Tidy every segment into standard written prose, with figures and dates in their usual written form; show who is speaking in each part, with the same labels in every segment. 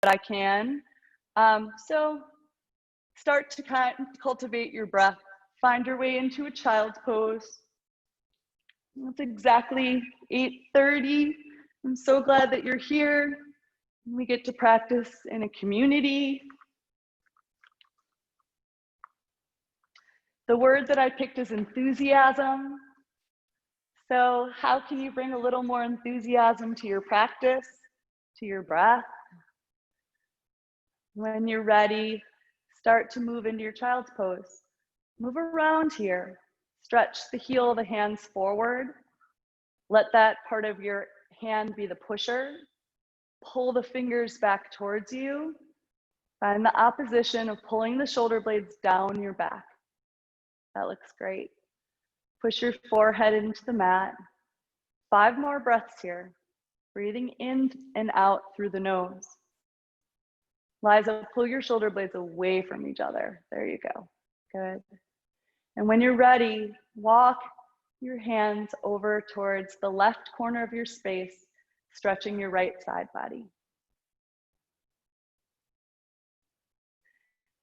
Speaker 1: I can. So start to cultivate your breath. Find your way into a child's pose. It's exactly 8:30. I'm so glad that you're here. We get to practice in a community. The word that I picked is enthusiasm. So how can you bring a little more enthusiasm to your practice, to your breath? When you're ready, start to move into your child's pose. Move around here. Stretch the heel of the hands forward. Let that part of your hand be the pusher. Pull the fingers back towards you. Find the opposition of pulling the shoulder blades down your back. That looks great. Push your forehead into the mat. 5 more breaths here. Breathing in and out through the nose. Liza, pull your shoulder blades away from each other. There you go. Good. And when you're ready, walk your hands over towards the left corner of your space, stretching your right side body.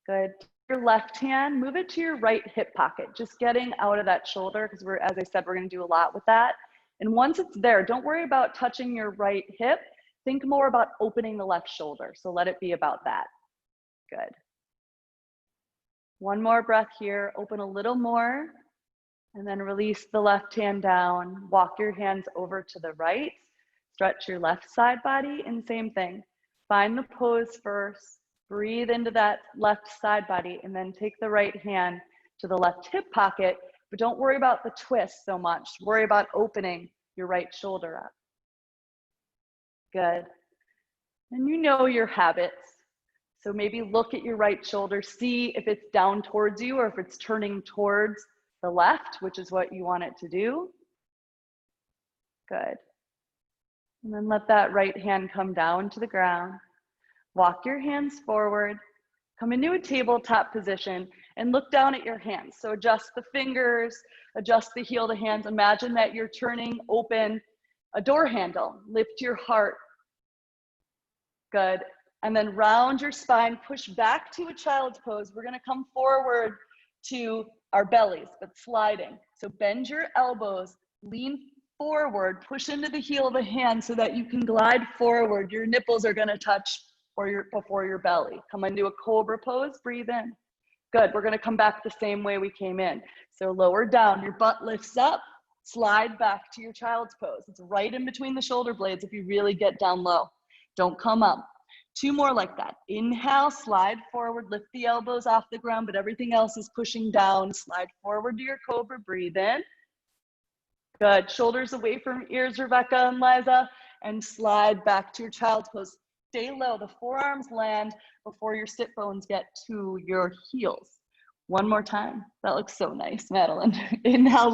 Speaker 1: Good. Your left hand, move it to your right hip pocket, just getting out of that shoulder, because as I said, we're going to do a lot with that. And once it's there, don't worry about touching your right hip. Think more about opening the left shoulder. So let it be about that. Good. One more breath here. Open a little more. And then release the left hand down. Walk your hands over to the right. Stretch your left side body, and same thing. Find the pose first. Breathe into that left side body, and then take the right hand to the left hip pocket. But don't worry about the twist so much. Worry about opening your right shoulder up. Good. And you know your habits. So maybe look at your right shoulder, see if it's down towards you or if it's turning towards the left, which is what you want it to do. Good. And then let that right hand come down to the ground. Walk your hands forward. Come into a tabletop position and look down at your hands. So adjust the fingers, adjust the heel of the hands. Imagine that you're turning open a door handle. Lift your heart. Good. And then round your spine, push back to a child's pose. We're gonna come forward to our bellies, but sliding. So bend your elbows, lean forward, push into the heel of the hand so that you can glide forward. Your nipples are gonna touch before your belly. Come into a cobra pose, breathe in. Good, we're gonna come back the same way we came in. So lower down, your butt lifts up, slide back to your child's pose. It's right in between the shoulder blades if you really get down low. Don't come up. 2 more like that. Inhale, slide forward, lift the elbows off the ground, but everything else is pushing down. Slide forward to your cobra, breathe in. Good, shoulders away from ears, Rebecca and Liza, and slide back to your child's pose. Stay low, the forearms land before your sit bones get to your heels. One more time. That looks so nice, Madeline. Inhale,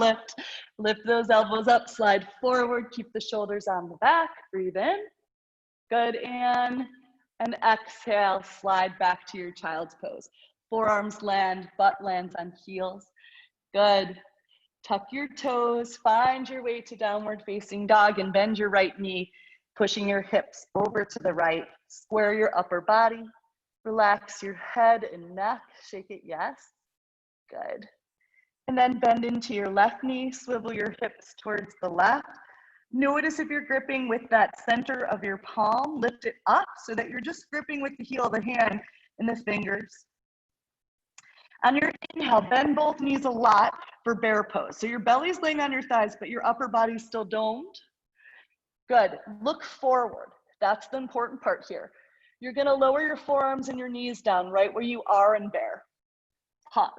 Speaker 1: lift those elbows up, slide forward, keep the shoulders on the back, breathe in. Good, and exhale, slide back to your child's pose. Forearms land, butt lands on heels. Good. Tuck your toes, find your way to downward facing dog and bend your right knee, pushing your hips over to the right. Square your upper body. Relax your head and neck. Shake it, yes. Good. And then bend into your left knee, swivel your hips towards the left. Notice if you're gripping with that center of your palm, lift it up so that you're just gripping with the heel of the hand and the fingers. On your inhale, bend both knees a lot for bear pose. So your belly's laying on your thighs, but your upper body's still domed. Good. Look forward. That's the important part here. You're going to lower your forearms and your knees down right where you are in bear. Pause.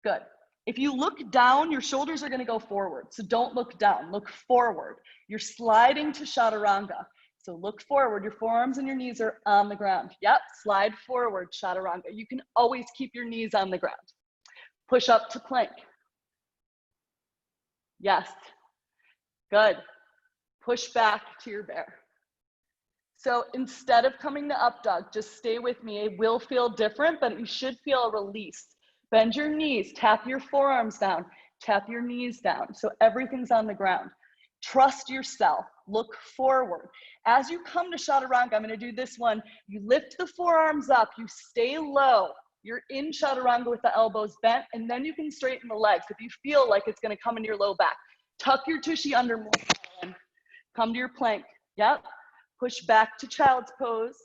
Speaker 1: Good. If you look down, your shoulders are going to go forward. So don't look down, look forward. You're sliding to chaturanga. So look forward, your forearms and your knees are on the ground. Yep, slide forward, chaturanga. You can always keep your knees on the ground. Push up to plank. Yes, good. Push back to your bear. So instead of coming to up dog, just stay with me. It will feel different, but you should feel a release. Bend your knees, tap your forearms down, tap your knees down. So everything's on the ground. Trust yourself. Look forward. As you come to chaturanga, I'm going to do this one. You lift the forearms up. You stay low. You're in chaturanga with the elbows bent, and then you can straighten the legs. If you feel like it's going to come into your low back, tuck your tushy under more. Come to your plank. Yep. Push back to child's pose.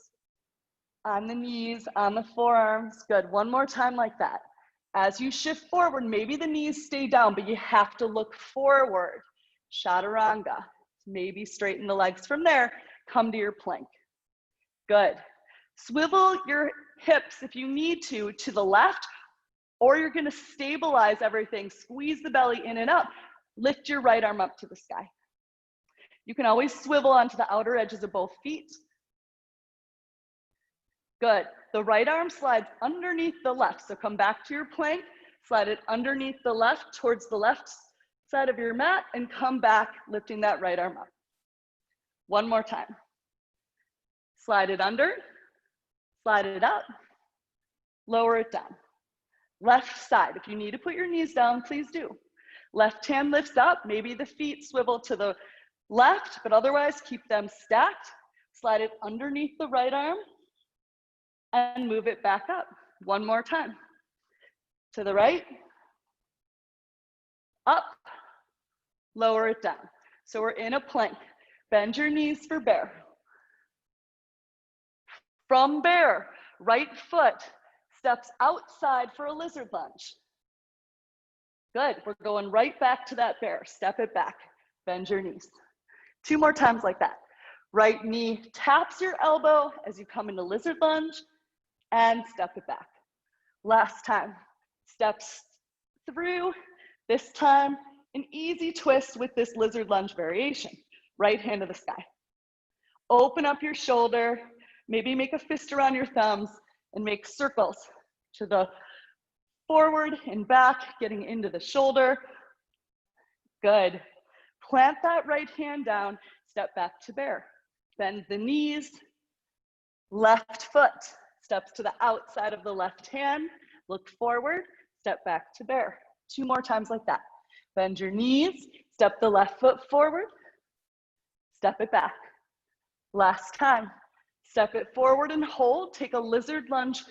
Speaker 1: On the knees, on the forearms. Good. One more time like that. As you shift forward, maybe the knees stay down, but you have to look forward. Chaturanga. Maybe straighten the legs from there. Come to your plank. Good. Swivel your hips if you need to the left, or you're going to stabilize everything. Squeeze the belly in and up. Lift your right arm up to the sky. You can always swivel onto the outer edges of both feet. Good. The right arm slides underneath the left. So come back to your plank, slide it underneath the left towards the left side of your mat, and come back, lifting that right arm up. One more time. Slide it under, slide it up, lower it down. Left side, if you need to put your knees down, please do. Left hand lifts up, maybe the feet swivel to the left, but otherwise keep them stacked. Slide it underneath the right arm and move it back up. One more time. To the right, up, lower it down. So we're in a plank. Bend your knees for bear. From bear, right foot steps outside for a lizard lunge. Good, we're going right back to that bear. Step it back, bend your knees. 2 more times like that. Right knee taps your elbow as you come into lizard lunge, and step it back. Last time, steps through. This time, an easy twist with this lizard lunge variation. Right hand to the sky. Open up your shoulder, maybe make a fist around your thumbs, and make circles to the forward and back, getting into the shoulder. Good. Plant that right hand down, step back to bear. Bend the knees, left foot steps to the outside of the left hand, look forward, step back to bear. 2 more times like that. Bend your knees, step the left foot forward, step it back. Last time, step it forward and hold, take a lizard lunge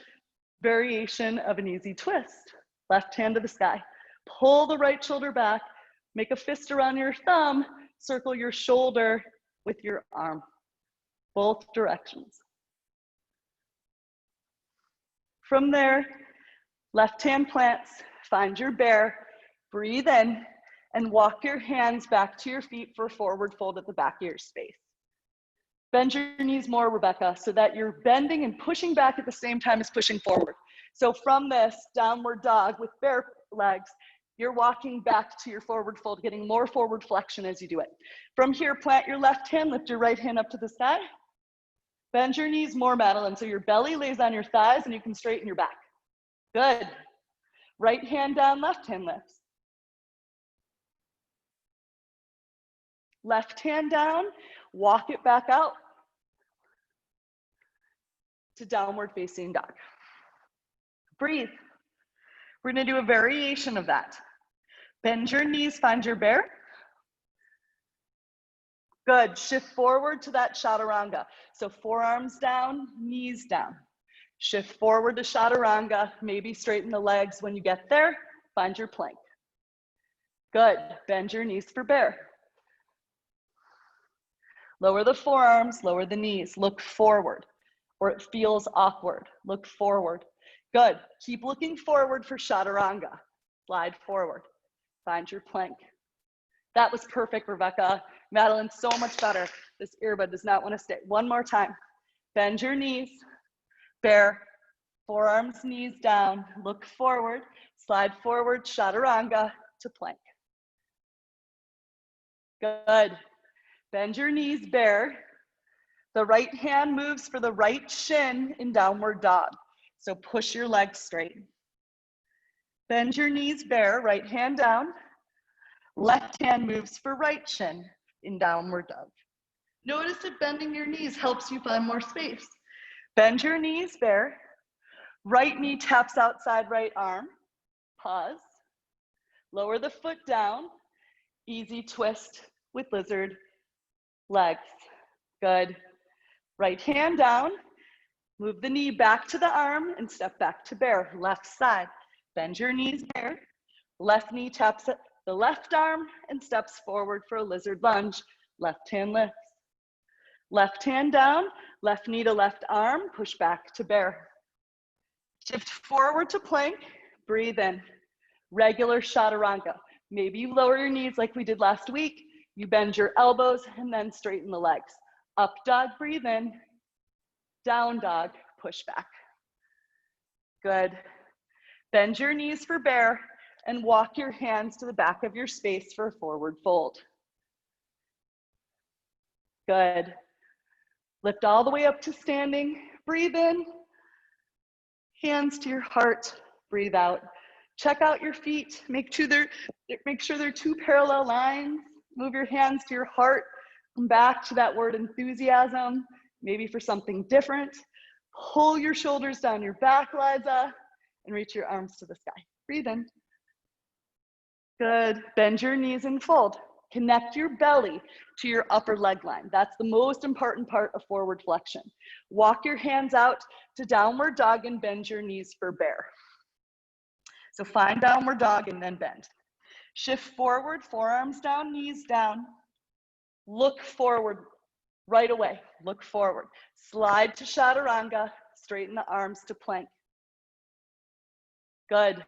Speaker 1: variation of an easy twist. Left hand to the sky. Pull the right shoulder back, make a fist around your thumb, circle your shoulder with your arm. Both directions. From there, left hand plants, find your bear, breathe in, and walk your hands back to your feet for a forward fold at the back of your space. Bend your knees more, Rebecca, so that you're bending and pushing back at the same time as pushing forward. So from this downward dog with bare legs, you're walking back to your forward fold, getting more forward flexion as you do it. From here, plant your left hand, lift your right hand up to the sky. Bend your knees more, Madeline, so your belly lays on your thighs and you can straighten your back. Good. Right hand down, left hand lifts. Left hand down, walk it back out to downward facing dog. Breathe. We're gonna do a variation of that. Bend your knees, find your bear. Good, shift forward to that chaturanga. So forearms down, knees down. Shift forward to chaturanga, maybe straighten the legs when you get there, find your plank. Good, bend your knees for bear. Lower the forearms, lower the knees, look forward, or it feels awkward, look forward. Good, keep looking forward for chaturanga. Slide forward, find your plank. That was perfect, Rebecca. Madeline, so much better. This earbud does not want to stay. One more time. Bend your knees, bear, forearms, knees down, look forward, slide forward, chaturanga to plank. Good. Bend your knees, bear. The right hand moves for the right shin in downward dog. So push your legs straight. Bend your knees, bear, right hand down. Left hand moves for right shin in downward dog. Notice that bending your knees helps you find more space. Bend your knees, bear. Right knee taps outside right arm. Pause. Lower the foot down. Easy twist with lizard legs. Good. Right hand down. Move the knee back to the arm and step back to bear. Left side. Bend your knees there. Left knee taps the left arm and steps forward for a lizard lunge. Left hand lifts. Left hand down. Left knee to left arm. Push back to bear. Shift forward to plank. Breathe in. Regular chaturanga. Maybe you lower your knees like we did last week. You bend your elbows and then straighten the legs. Up dog, breathe in. Down dog, push back. Good. Bend your knees for bear and walk your hands to the back of your space for a forward fold. Good. Lift all the way up to standing. Breathe in. Hands to your heart. Breathe out. Check out your feet. Make sure they're two parallel lines. Move your hands to your heart. Come back to that word enthusiasm, maybe for something different. Pull your shoulders down your back, Liza, and reach your arms to the sky. Breathe in. Good. Bend your knees and fold. Connect your belly to your upper leg line. That's the most important part of forward flexion. Walk your hands out to downward dog and bend your knees for bear. So find downward dog and then bend. Shift forward, forearms down, knees down. Look forward right away. Look forward. Slide to chaturanga. Straighten the arms to plank. Good.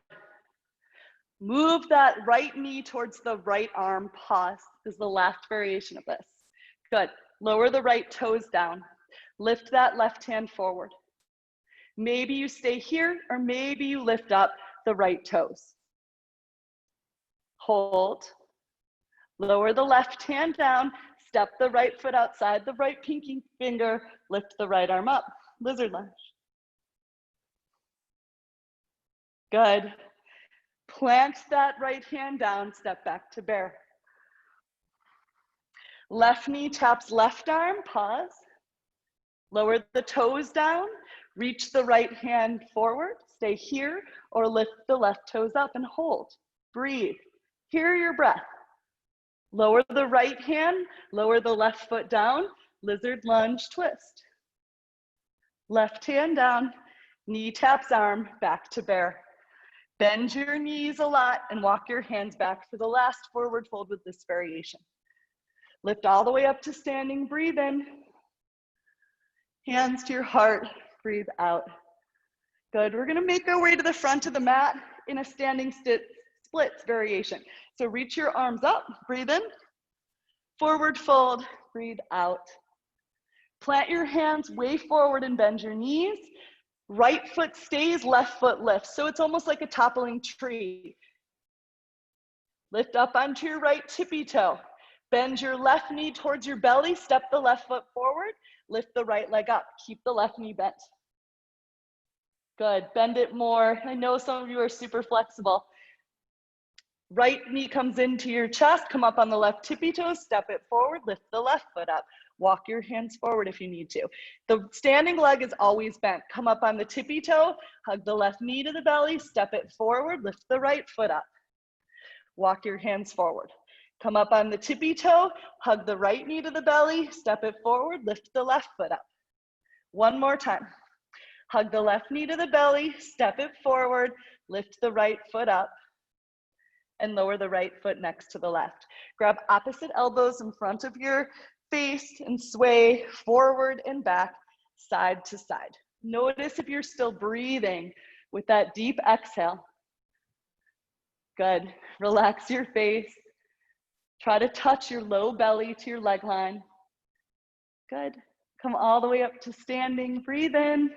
Speaker 1: Move that right knee towards the right arm. Pause. This is the last variation of this. Good. Lower the right toes down. Lift that left hand forward. Maybe you stay here, or maybe you lift up the right toes. Hold. Lower the left hand down. Step the right foot outside the right pinky finger. Lift the right arm up. Lizard lunge. Good. Plant that right hand down. Step back to bear. Left knee taps left arm. Pause. Lower the toes down. Reach the right hand forward. Stay here or lift the left toes up and hold. Breathe. Hear your breath. Lower the right hand. Lower the left foot down. Lizard lunge twist. Left hand down. Knee taps arm. Back to bear. Bend your knees a lot and walk your hands back for the last forward fold with this variation. Lift all the way up to standing. Breathe in. Hands to your heart. Breathe out. Good. We're going to make our way to the front of the mat in a standing splits variation. So reach your arms up. Breathe in. Forward fold. Breathe out. Plant your hands way forward and bend your knees. Right foot stays, left foot lifts. So it's almost like a toppling tree. Lift up onto your right tippy toe. Bend your left knee towards your belly. Step the left foot forward. Lift the right leg up. Keep the left knee bent. Good. Bend it more. I know some of you are super flexible. Right knee comes into your chest. Come up on the left tippy toe. Step it forward. Lift the left foot up. Walk your hands forward if you need to. The standing leg is always bent. Come up on the tippy toe. Hug the left knee to the belly. Step it forward. Lift the right foot up. Walk your hands forward. Come up on the tippy toe. Hug the right knee to the belly. Step it forward. Lift the left foot up. One more time. Hug the left knee to the belly. Step it forward. Lift the right foot up. And lower the right foot next to the left. Grab opposite elbows in front of your face and sway forward and back, side to side. Notice if you're still breathing with that deep exhale. Good. Relax your face. Try to touch your low belly to your leg line. Good. Come all the way up to standing. Breathe in.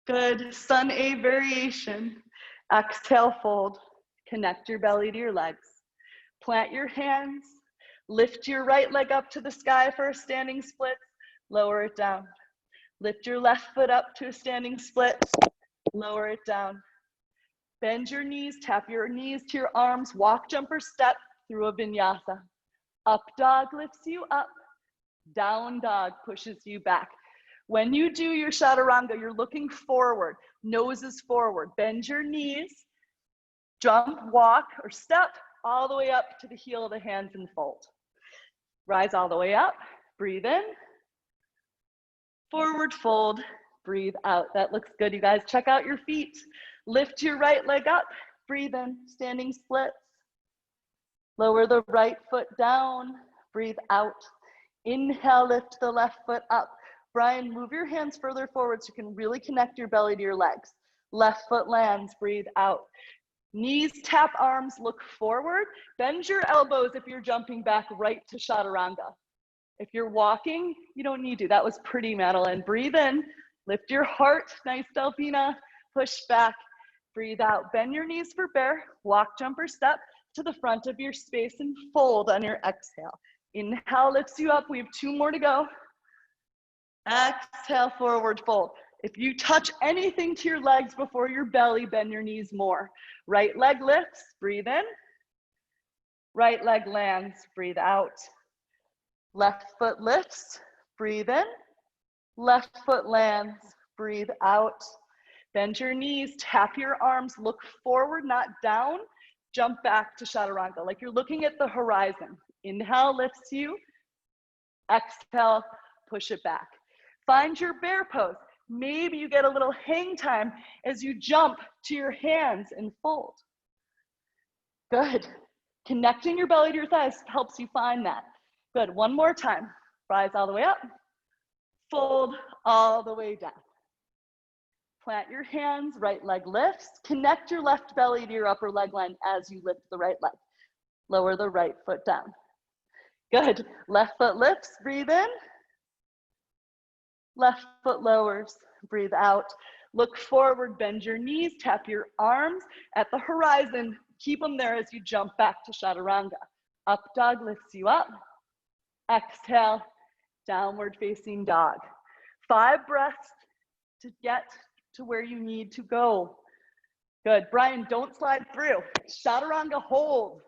Speaker 1: Good. Sun A variation. Exhale, fold. Connect your belly to your legs. Plant your hands. Lift your right leg up to the sky for a standing split. Lower it down. Lift your left foot up to a standing split. Lower it down. Bend your knees. Tap your knees to your arms. Walk, jump, or step through a vinyasa. Up dog lifts you up. Down dog pushes you back. When you do your chaturanga, you're looking forward. Nose is forward. Bend your knees. Jump, walk, or step all the way up to the heel of the hands and fold. Rise all the way up, breathe in. Forward fold, breathe out. That looks good, you guys. Check out your feet. Lift your right leg up, breathe in, standing splits. Lower the right foot down, breathe out. Inhale, lift the left foot up. Brian, move your hands further forward so you can really connect your belly to your legs. Left foot lands, breathe out. Knees tap arms, look forward. Bend your elbows if you're jumping back right to chaturanga. If you're walking, you don't need to. That was pretty, Madeline. Breathe in, lift your heart, nice Delfina. Push back, breathe out. Bend your knees for bear, walk, jump, or step to the front of your space and fold on your exhale. Inhale lifts you up. We have 2 more to go. Exhale, forward fold. If you touch anything to your legs before your belly, bend your knees more. Right leg lifts, breathe in. Right leg lands, breathe out. Left foot lifts, breathe in. Left foot lands, breathe out. Bend your knees, tap your arms, look forward, not down. Jump back to chaturanga, like you're looking at the horizon. Inhale lifts you. Exhale, push it back. Find your bear pose. Maybe you get a little hang time as you jump to your hands and fold. Good. Connecting your belly to your thighs helps you find that. Good. One more time. Rise all the way up. Fold all the way down. Plant your hands, right leg lifts. Connect your left belly to your upper leg line as you lift the right leg. Lower the right foot down. Good. Left foot lifts, breathe in. Left foot lowers, breathe out. Look forward, bend your knees, tap your arms at the horizon. Keep them there as you jump back to chaturanga. Up dog lifts you up. Exhale, downward facing dog. 5 breaths to get to where you need to go. Good. Brian, don't slide through. Chaturanga hold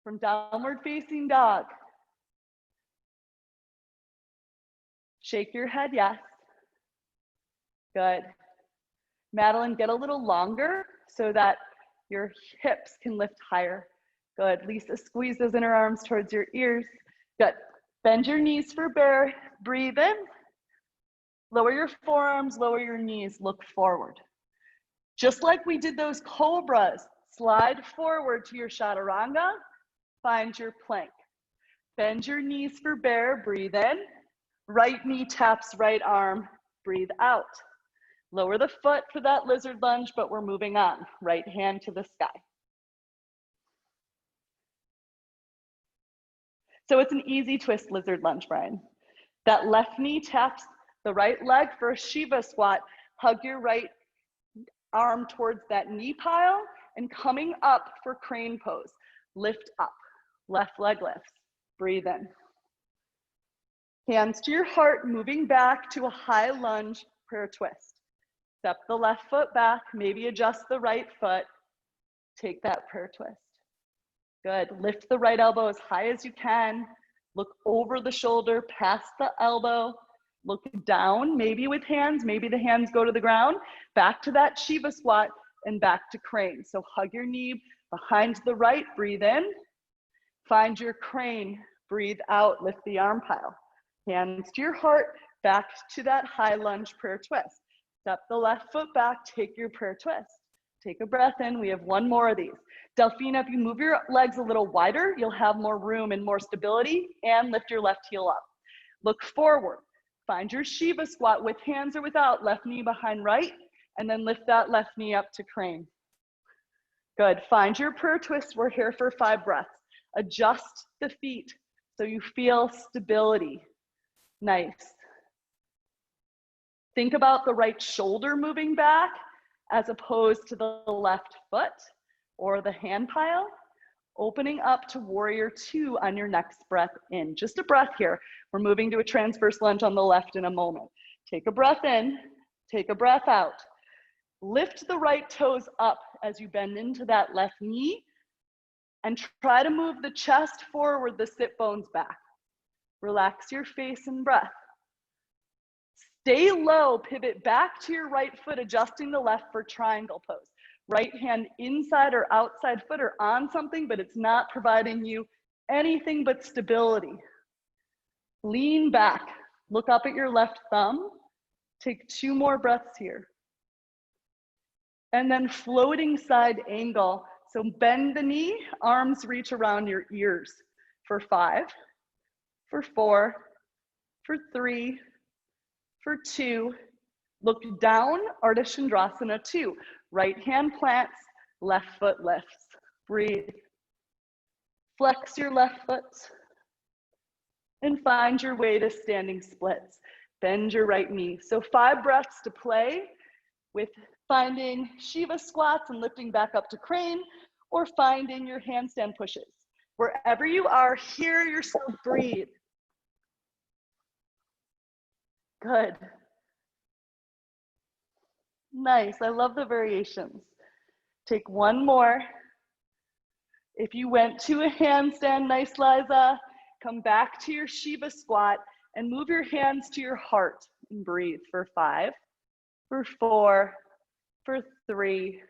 Speaker 1: from downward facing dog. Shake your head, yes. Good. Madeline, get a little longer so that your hips can lift higher. Good. Lisa squeezes in her arms towards your ears. Good. Bend your knees for bear. Breathe in. Lower your forearms, lower your knees, look forward. Just like we did those cobras, slide forward to your chaturanga. Find your plank. Bend your knees for bear. Breathe in. Right knee taps right arm, breathe out. Lower the foot for that lizard lunge, but we're moving on. Right hand to the sky. So it's an easy twist lizard lunge, Brian. That left knee taps the right leg for a Shiva squat. Hug your right arm towards that knee pile and coming up for crane pose. Lift up, left leg lifts, breathe in. Hands to your heart, moving back to a high lunge prayer twist. Step the left foot back, maybe adjust the right foot. Take that prayer twist. Good. Lift the right elbow as high as you can. Look over the shoulder, past the elbow. Look down, maybe with hands, maybe the hands go to the ground. Back to that Shiva squat and back to crane. So hug your knee behind the right, breathe in. Find your crane, breathe out, lift the arm pile. Hands to your heart, back to that high lunge prayer twist. Step the left foot back, take your prayer twist. Take a breath in, we have 1 more of these. Delfina, if you move your legs a little wider, you'll have more room and more stability, and lift your left heel up. Look forward, find your Shiva squat with hands or without, left knee behind right, and then lift that left knee up to crane. Good, find your prayer twist, we're here for 5 breaths. Adjust the feet so you feel stability. Nice. Think about the right shoulder moving back as opposed to the left foot or the hand pile. Opening up to warrior 2 on your next breath in. Just a breath here. We're moving to a transverse lunge on the left in a moment. Take a breath in, take a breath out. Lift the right toes up as you bend into that left knee and try to move the chest forward, the sit bones back. Relax your face and breath. Stay low, pivot back to your right foot, adjusting the left for triangle pose. Right hand inside or outside foot or on something, but it's not providing you anything but stability. Lean back, look up at your left thumb. Take 2 more breaths here. And then floating side angle. So bend the knee, arms reach around your ears for 5, for 4, for 3, for 2. Look down, Ardha Chandrasana 2. Right hand plants, left foot lifts. Breathe. Flex your left foot and find your way to standing splits. Bend your right knee. So 5 breaths to play with finding Shiva squats and lifting back up to crane, or finding your handstand pushes. Wherever you are, hear yourself breathe. Good. Nice, I love the variations. Take 1 more. If you went to a handstand, nice Liza, come back to your Shiva squat and move your hands to your heart and breathe for 5, for 4, for 3,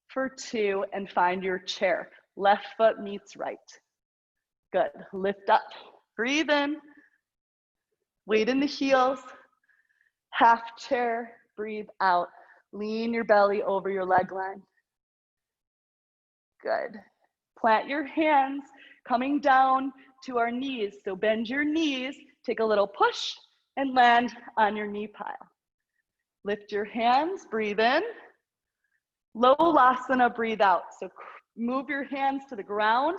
Speaker 1: for 2, and find your chair. Left foot meets right. Good, lift up, breathe in, weight in the heels, half chair, breathe out. Lean your belly over your leg line. Good. Plant your hands coming down to our knees. So bend your knees, take a little push, and land on your knee pile. Lift your hands, breathe in. Lolasana, breathe out. So move your hands to the ground.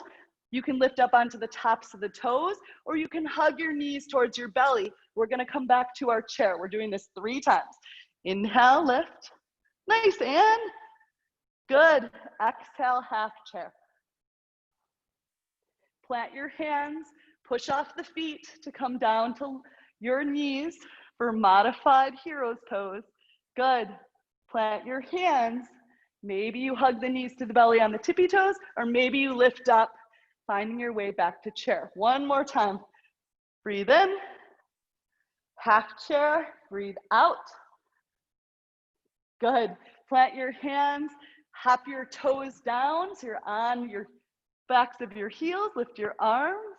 Speaker 1: You can lift up onto the tops of the toes, or you can hug your knees towards your belly. We're gonna come back to our chair. We're doing this 3 times. Inhale, lift. Nice, and good. Exhale, half chair. Plant your hands, push off the feet to come down to your knees for modified hero's pose. Good. Plant your hands. Maybe you hug the knees to the belly on the tippy toes, or maybe you lift up, finding your way back to chair. 1 more time. Breathe in. Half chair. Breathe out. Good. Plant your hands. Hop your toes down so you're on your backs of your heels. Lift your arms.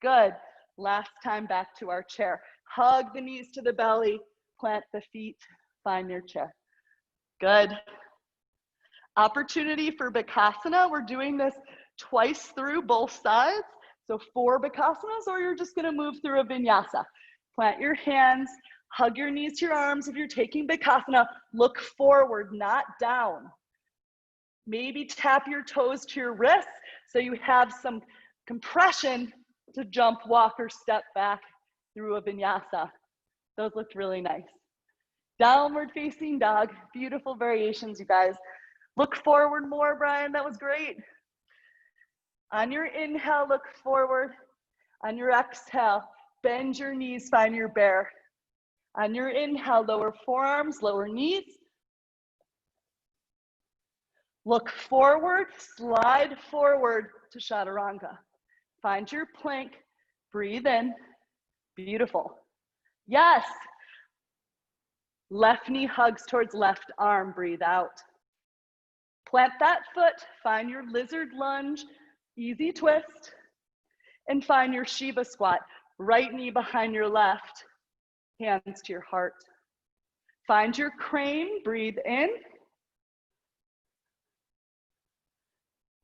Speaker 1: Good. Last time back to our chair. Hug the knees to the belly. Plant the feet. Find your chair. Good. Opportunity for Bakasana. We're doing this twice through both sides. So 4 Bakasanas, or you're just gonna move through a Vinyasa. Plant your hands, hug your knees to your arms. If you're taking Bakasana, look forward, not down. Maybe tap your toes to your wrists so you have some compression to jump, walk, or step back through a Vinyasa. Those looked really nice. Downward facing dog. Beautiful variations, you guys. Look forward more, Brian. That was great. On your inhale, look forward. On your exhale, bend your knees, find your bear. On your inhale, lower forearms, lower knees. Look forward, slide forward to Chaturanga. Find your plank, breathe in. Beautiful. Yes. Left knee hugs towards left arm, breathe out. Plant that foot, find your lizard lunge, easy twist, and find your Shiva squat. Right knee behind your left, hands to your heart. Find your crane, breathe in.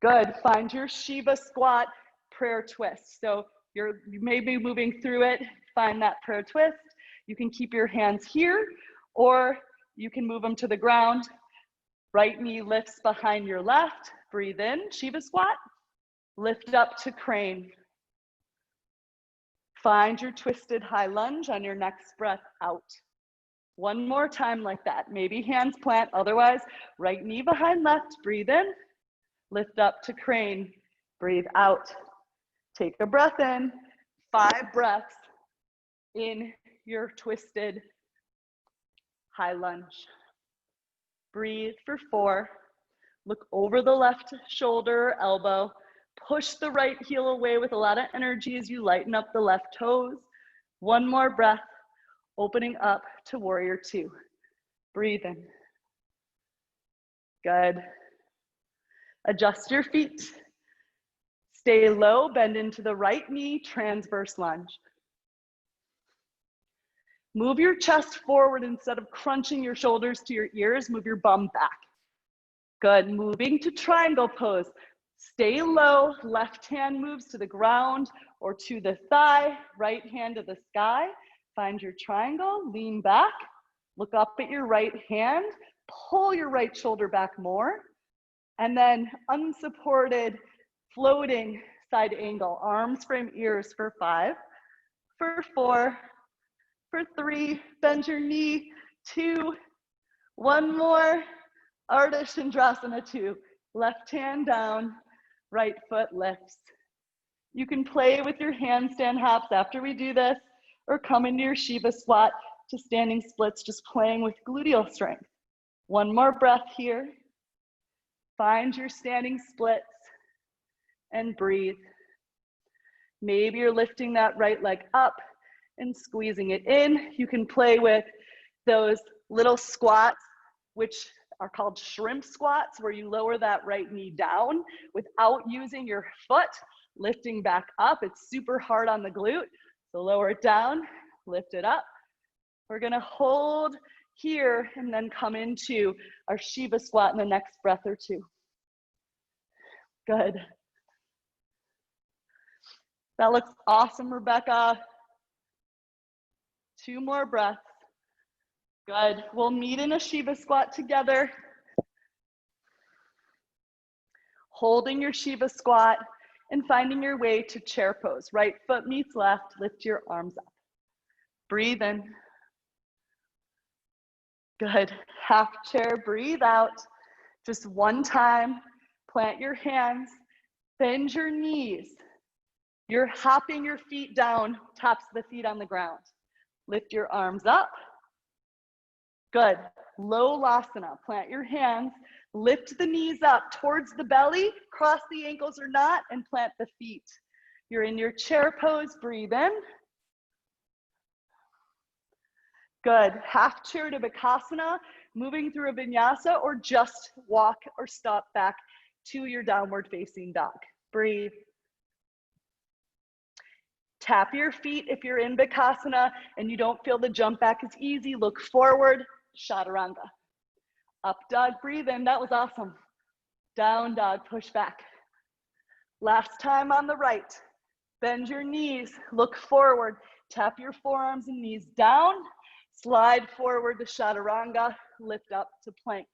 Speaker 1: Good, find your Shiva squat, prayer twist. So you may be moving through it, find that prayer twist. You can keep your hands here, or you can move them to the ground. Right knee lifts behind your left, breathe in, Shiva squat. Lift up to crane. Find your twisted high lunge on your next breath out. 1 more time like that. Maybe hands plant, otherwise, right knee behind left, breathe in. Lift up to crane, breathe out. Take a breath in, 5 breaths in your twisted high lunge. Breathe for 4. Look over the left shoulder, elbow. Push the right heel away with a lot of energy as you lighten up the left toes. 1 more breath, opening up to warrior 2. Breathe in. Good. Adjust your feet. Stay low, bend into the right knee, transverse lunge. Move your chest forward instead of crunching your shoulders to your ears. Move your bum back. Good. Moving to triangle pose. Stay low. Left hand moves to the ground or to the thigh. Right hand to the sky. Find your triangle. Lean back. Look up at your right hand. Pull your right shoulder back more. And then unsupported, floating side angle. Arms frame ears for 5, for 4, for 3. Bend your knee. 2. 1 more. Ardha Chandrasana 2. Left hand down, right foot lifts. You can play with your handstand hops after we do this, or come into your Shiva squat to standing splits, just playing with gluteal strength. 1 more breath here. Find your standing splits and breathe. Maybe you're lifting that right leg up and squeezing it in. You can play with those little squats, which are called shrimp squats, where you lower that right knee down without using your foot, lifting back up. It's super hard on the glute. So lower it down, lift it up. We're gonna hold here and then come into our Shiva squat in the next breath or 2. Good. That looks awesome, Rebecca. 2 more breaths. Good. We'll meet in a Shiva squat together. Holding your Shiva squat and finding your way to chair pose. Right foot meets left, lift your arms up. Breathe in. Good. Half chair, breathe out. Just 1 time. Plant your hands, bend your knees. You're hopping your feet down, tops of the feet on the ground. Lift your arms up. Good. Low Lasana. Plant your hands, lift the knees up towards the belly, cross the ankles or not, and plant the feet. You're in your chair pose, breathe in. Good. Half chair to Bakasana, moving through a Vinyasa, or just walk or stop back to your downward facing dog. Breathe. Tap your feet if you're in Bakasana and you don't feel the jump back is easy. Look forward, Chaturanga. Up dog, breathe in. That was awesome. Down dog, push back. Last time on the right. Bend your knees, look forward. Tap your forearms and knees down. Slide forward to Chaturanga, lift up to plank.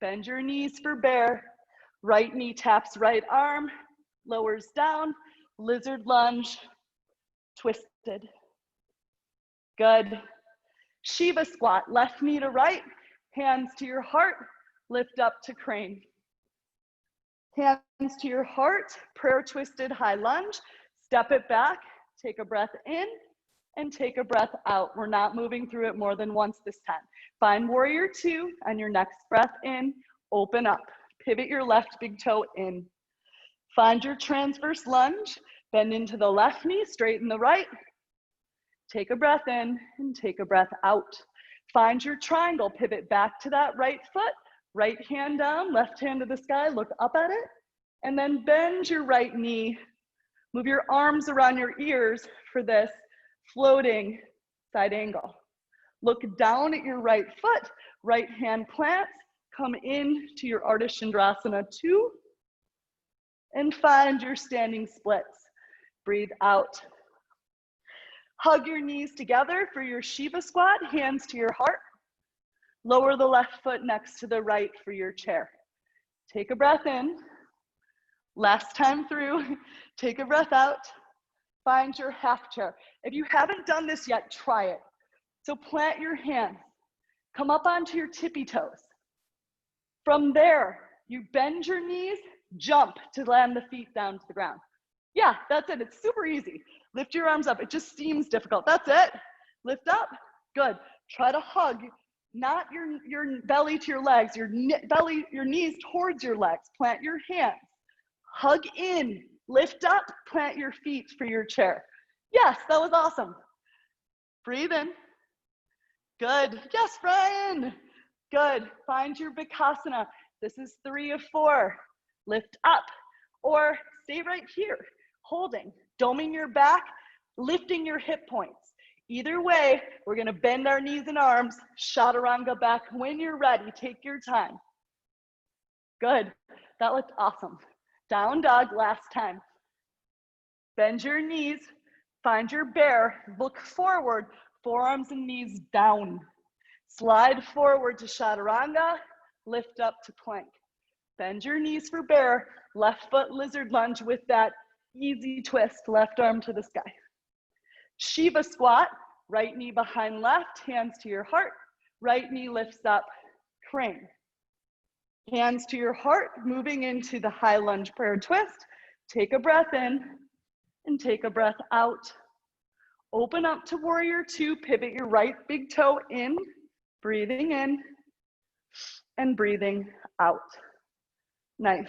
Speaker 1: Bend your knees for bear. Right knee taps right arm, lowers down, lizard lunge, twisted. Good. Shiva squat, left knee to right, hands to your heart, lift up to crane. Hands to your heart, prayer twisted high lunge, step it back, take a breath in, and take a breath out. We're not moving through it more than once this time. Find warrior 2, and your next breath in, open up. Pivot your left big toe in. Find your transverse lunge, bend into the left knee, straighten the right. Take a breath in and take a breath out. Find your triangle, pivot back to that right foot, right hand down, left hand to the sky, look up at it, and then bend your right knee. Move your arms around your ears for this floating side angle. Look down at your right foot, right hand plants, come in to your Ardha Chandrasana 2, and find your standing splits. Breathe out. Hug your knees together for your Shiva squat, hands to your heart. Lower the left foot next to the right for your chair. Take a breath in. Last time through, take a breath out. Find your half chair. If you haven't done this yet, try it. So plant your hands. Come up onto your tippy toes. From there, you bend your knees, jump to land the feet down to the ground. Yeah, that's it. It's super easy. Lift your arms up. It just seems difficult. That's it. Lift up. Good. Try to hug, not your belly to your legs, your knees towards your legs. Plant your hands. Hug in. Lift up. Plant your feet for your chair. Yes, that was awesome. Breathe in. Good. Yes, Brian. Good. Find your Bakasana. This is 3 of 4. Lift up or stay right here, holding, doming your back, lifting your hip points. Either way, we're gonna bend our knees and arms, chaturanga back when you're ready. Take your time. Good, that looked awesome. Down dog, last time. Bend your knees, find your bear, look forward, forearms and knees down. Slide forward to chaturanga, lift up to plank. Bend your knees for bear, left foot lizard lunge with that easy twist, left arm to the sky. Shiva squat, right knee behind left, hands to your heart, right knee lifts up, crane. Hands to your heart, moving into the high lunge prayer twist. Take a breath in and take a breath out. Open up to warrior two, pivot your right big toe in, breathing in and breathing out. Nice.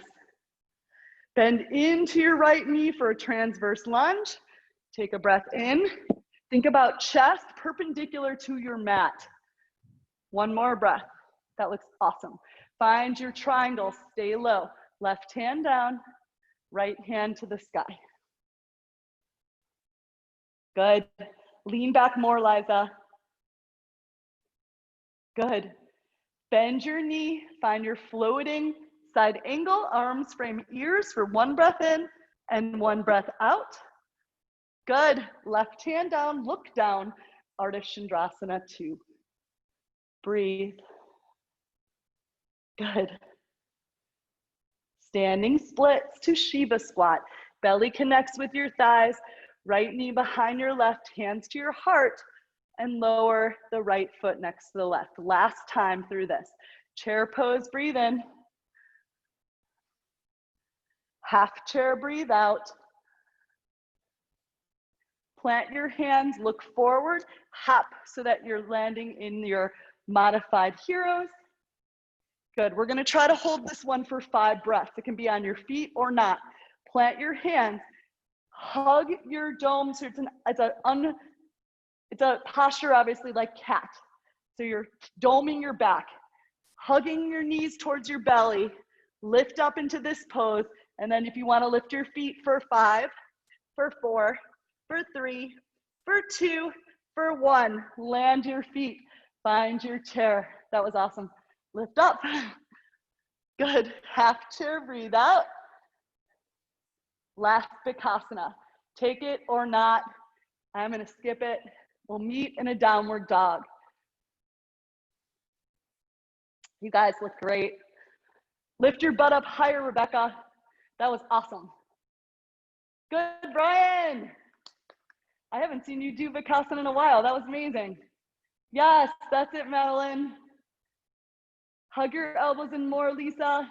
Speaker 1: Bend into your right knee for a transverse lunge. Take a breath in. Think about chest perpendicular to your mat. One more breath. That looks awesome. Find your triangle, stay low. Left hand down, right hand to the sky. Good. Lean back more, Liza. Good. Bend your knee, find your floating side angle, arms frame ears for one breath in and one breath out. Good. Left hand down, look down, Ardha Chandrasana 2. Breathe. Good. Standing splits to Shiva squat. Belly connects with your thighs, right knee behind your left, hands to your heart, and lower the right foot next to the left. Last time through this. Chair pose, breathe in. Half chair, breathe out. Plant your hands, look forward, hop so that you're landing in your modified heroes. Good, we're gonna try to hold this one for 5 breaths. It can be on your feet or not. Plant your hands, hug your dome. So it's a posture obviously like cat. So you're doming your back, hugging your knees towards your belly, lift up into this pose. And then if you wanna lift your feet for 5, for 4, for 3, for 2, for 1, land your feet, find your chair. That was awesome. Lift up. Good. Half chair, breathe out. Last Vikasana. Take it or not. I'm gonna skip it. We'll meet in a downward dog. You guys look great. Lift your butt up higher, Rebecca. That was awesome. Good, Brian. I haven't seen you do Vikasana in a while. That was amazing. Yes, that's it, Madeline. Hug your elbows in more, Lisa.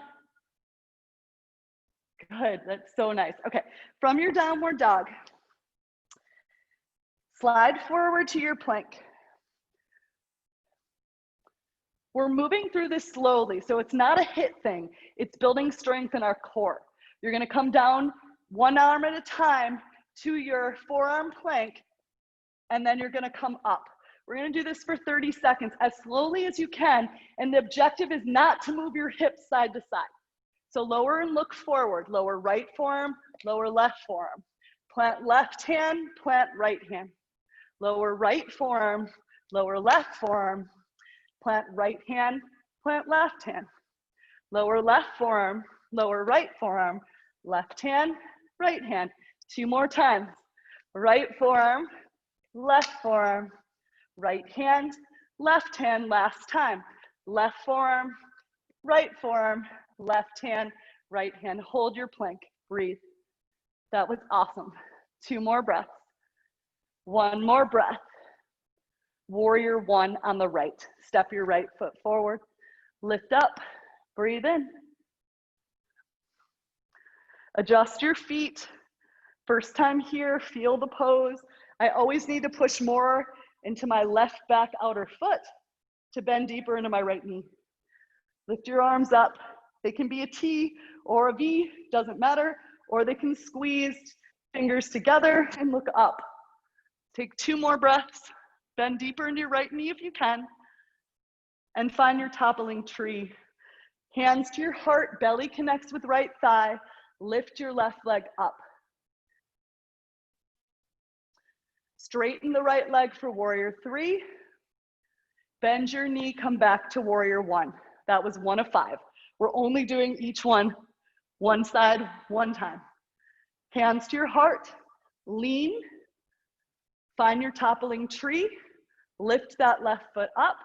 Speaker 1: Good, that's so nice. Okay, from your downward dog, slide forward to your plank. We're moving through this slowly, so it's not a hit thing. It's building strength in our core. You're gonna come down one arm at a time to your forearm plank, and then you're gonna come up. We're gonna do this for 30 seconds, as slowly as you can, and the objective is not to move your hips side to side. So lower and look forward, lower right forearm, lower left forearm. Plant left hand, plant right hand. Lower right forearm, lower left forearm. Plant right hand, plant left hand. Lower left forearm, lower right forearm. Left hand, right hand. 2 more times. Right forearm, left forearm. Right hand, left hand, last time. Left forearm, right forearm, left hand, right hand. Hold your plank, breathe. That was awesome. 2 more breaths. 1 more breath. Warrior 1 on the right. Step your right foot forward. Lift up, breathe in. Adjust your feet. First time here, feel the pose. I always need to push more into my left back outer foot to bend deeper into my right knee. Lift your arms up. They can be a T or a V, doesn't matter, or they can squeeze fingers together and look up. Take 2 more breaths. Bend deeper into your right knee if you can, and find your toppling tree. Hands to your heart, belly connects with right thigh. Lift your left leg up. Straighten the right leg for warrior 3. Bend your knee, come back to warrior 1. That was 1 of 5. We're only doing each one side, one time. Hands to your heart, lean, find your toppling tree, lift that left foot up,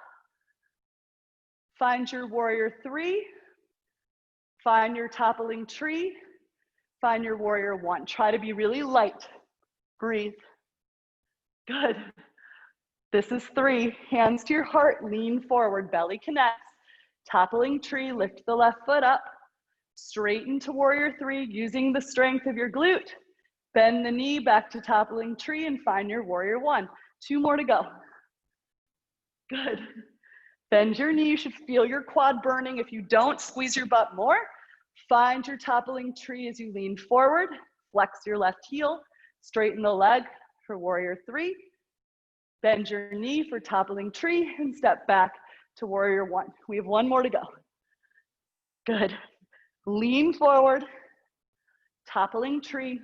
Speaker 1: find your warrior 3, find your toppling tree, find your warrior 1. Try to be really light, breathe. Good. This is 3, hands to your heart, lean forward, belly connects, toppling tree, lift the left foot up, straighten to warrior 3, using the strength of your glute, bend the knee back to toppling tree and find your warrior 1. 2 more to go. Good. Bend your knee, you should feel your quad burning. If you don't, squeeze your butt more. Find your toppling tree as you lean forward, flex your left heel, straighten the leg for warrior 3, bend your knee for toppling tree and step back to warrior 1. We have 1 more to go. Good. Lean forward, toppling tree,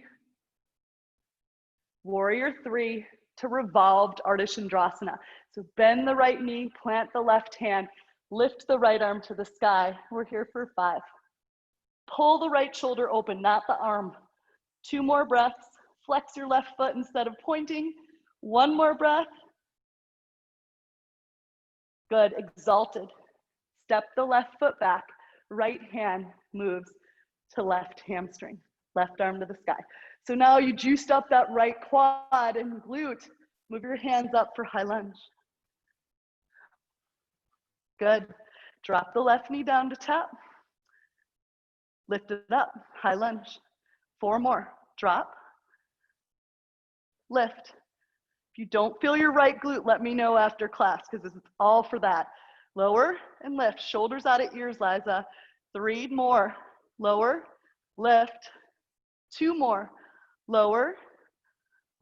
Speaker 1: warrior 3 to revolved Ardha Chandrasana. So bend the right knee, plant the left hand, lift the right arm to the sky. We're here for 5. Pull the right shoulder open, not the arm. 2 more breaths. Flex your left foot instead of pointing. 1 more breath. Good, exalted. Step the left foot back. Right hand moves to left hamstring, left arm to the sky. So now you juiced up that right quad and glute. Move your hands up for high lunge. Good. Drop the left knee down to tap. Lift it up, high lunge. 4 more. Drop. Lift. If you don't feel your right glute, let me know after class because it's all for that. Lower and lift. Shoulders out of ears, Liza. 3 more. Lower, lift. 2 more. Lower,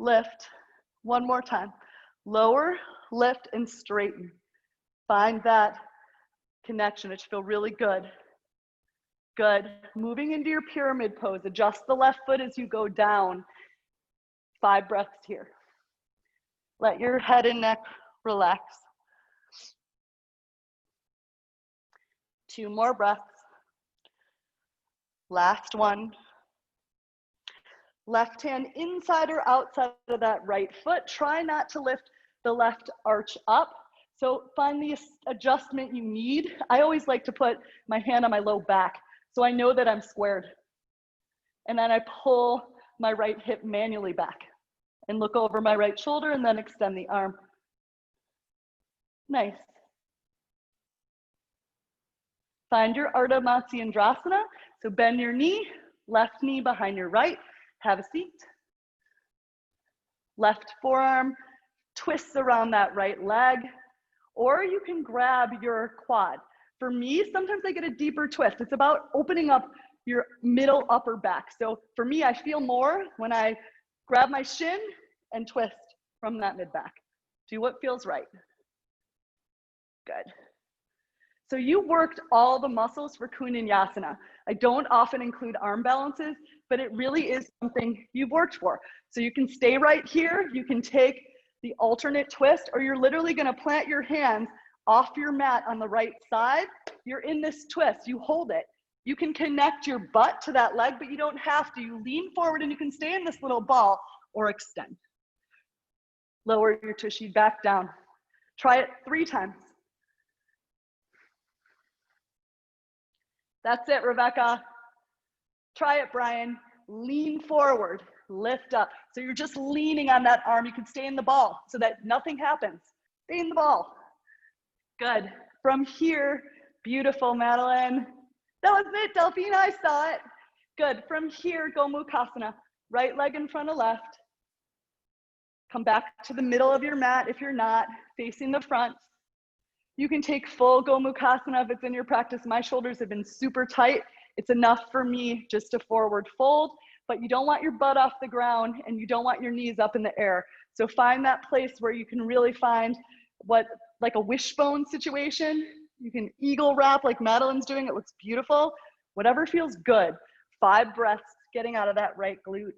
Speaker 1: lift. 1 more time. Lower, lift, and straighten. Find that connection. It should feel really good. Good. Moving into your pyramid pose. Adjust the left foot as you go down. 5 breaths here. Let your head and neck relax. 2 more breaths. Last one. Left hand inside or outside of that right foot. Try not to lift the left arch up. So find the adjustment you need. I always like to put my hand on my low back so I know that I'm squared. And then I pull my right hip manually back and look over my right shoulder and then extend the arm. Nice. Find your Ardha Matsyendrasana. So bend your knee, left knee behind your right. Have a seat. Left forearm twists around that right leg, or you can grab your quad. For me, sometimes I get a deeper twist. It's about opening up your middle upper back. So for me, I feel more when I grab my shin and twist from that mid back. Do what feels right. Good. So you worked all the muscles for Vinyasa. I don't often include arm balances, but it really is something you've worked for. So you can stay right here, you can take the alternate twist, or you're literally gonna plant your hands off your mat on the right side. You're in this twist, you hold it. You can connect your butt to that leg, but you don't have to. You lean forward and you can stay in this little ball or extend. Lower your tushy back down. Try it 3 times. That's it, Rebecca. Try it, Brian. Lean forward, lift up. So you're just leaning on that arm. You can stay in the ball so that nothing happens. Stay in the ball. Good. From here, beautiful, Madeline. That was it, Delphine, I saw it. Good. From here, go Mukhasana. Right leg in front of left. Come back to the middle of your mat if you're not, facing the front. You can take full Gomukhasana if it's in your practice. My shoulders have been super tight. It's enough for me just to forward fold, but you don't want your butt off the ground and you don't want your knees up in the air. So find that place where you can really find what, like a wishbone situation. You can eagle wrap like Madeline's doing. It looks beautiful. Whatever feels good. 5 breaths, getting out of that right glute.